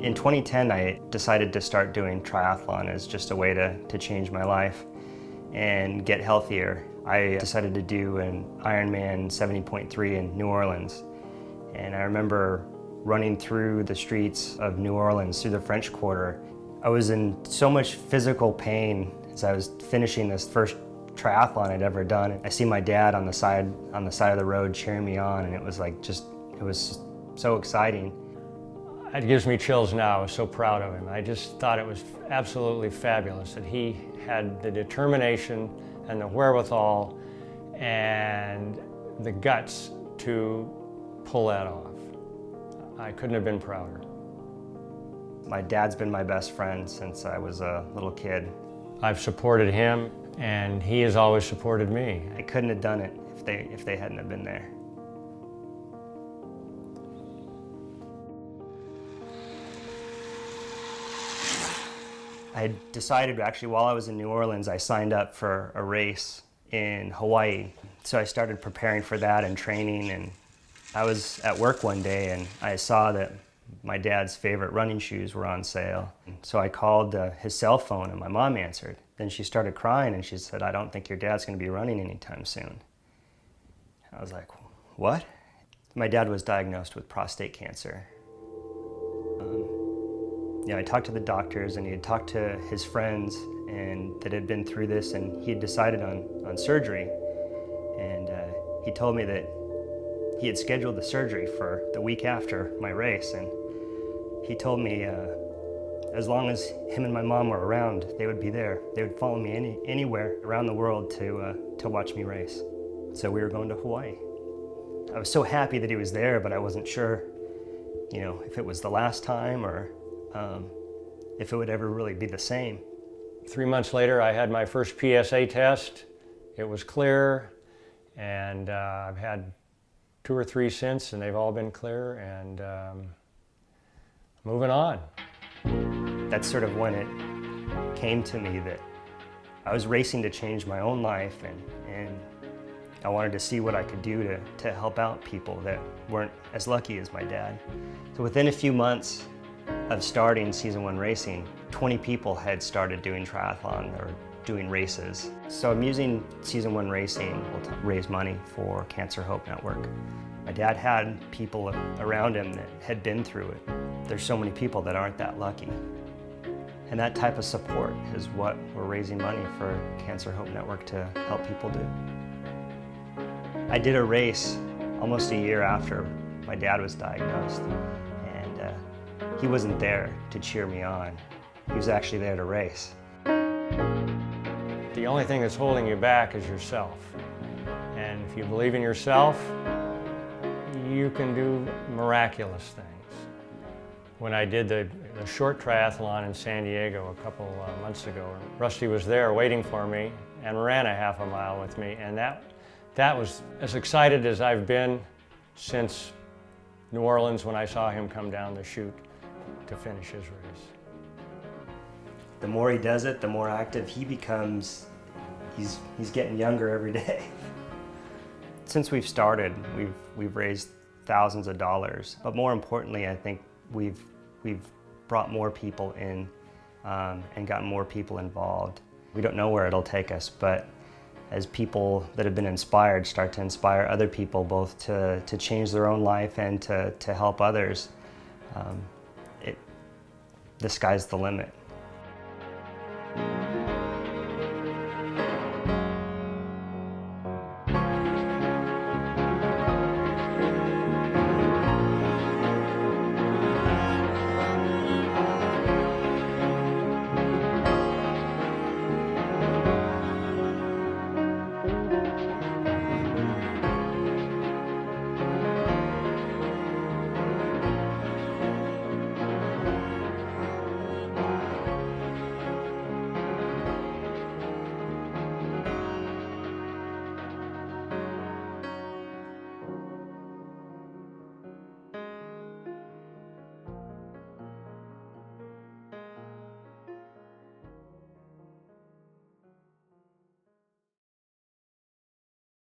In 2010, I decided to start doing triathlon as just a way to change my life and get healthier. I decided to do an Ironman 70.3 in New Orleans. And I remember running through the streets of New Orleans, through the French Quarter. I was in so much physical pain as I was finishing this first triathlon I'd ever done. I see my dad on the side of the road cheering me on, and it was like it was so exciting. It gives me chills now. I was so proud of him. I just thought it was absolutely fabulous that he had the determination and the wherewithal and the guts to pull that off. I couldn't have been prouder. My dad's been my best friend since I was a little kid. I've supported him, and he has always supported me. I couldn't have done it if they hadn't have been there. I decided, actually, while I was in New Orleans, I signed up for a race in Hawaii. So I started preparing for that and training, and I was at work one day and I saw that my dad's favorite running shoes were on sale. So I called his cell phone and my mom answered. Then she started crying and she said, "I don't think your dad's going to be running anytime soon." I was like, "What?" My dad was diagnosed with prostate cancer. I talked to the doctors and he had talked to his friends and that had been through this, and he had decided on surgery. And he told me that he had scheduled the surgery for the week after my race, and he told me as long as him and my mom were around, they would be there. They would follow me anywhere around the world to watch me race. So we were going to Hawaii. I was so happy that he was there, but I wasn't sure, if it was the last time or if it would ever really be the same. 3 months later, I had my first PSA test. It was clear, and I've had 2 or 3 since, and they've all been clear, and moving on. That's sort of when it came to me that I was racing to change my own life, and I wanted to see what I could do to help out people that weren't as lucky as my dad. So within a few months of starting Season 1 racing, 20 people had started doing triathlon or doing races. So I'm using Season 1 racing to raise money for Cancer Hope Network. My dad had people around him that had been through it. There's so many people that aren't that lucky. And that type of support is what we're raising money for Cancer Hope Network to help people do. I did a race almost a year after my dad was diagnosed, and he wasn't there to cheer me on. He was actually there to race. The only thing that's holding you back is yourself. And if you believe in yourself, you can do miraculous things. When I did the short triathlon in San Diego a couple months ago, Rusty was there waiting for me and ran a half a mile with me, and that was as excited as I've been since New Orleans when I saw him come down the chute to finish his race. The more he does it, the more active he becomes. He's getting younger every day. Since we've started, we've raised thousands of dollars, but more importantly, I think we've brought more people in and gotten more people involved. We don't know where it'll take us, but as people that have been inspired start to inspire other people, both to change their own life and to help others, the sky's the limit.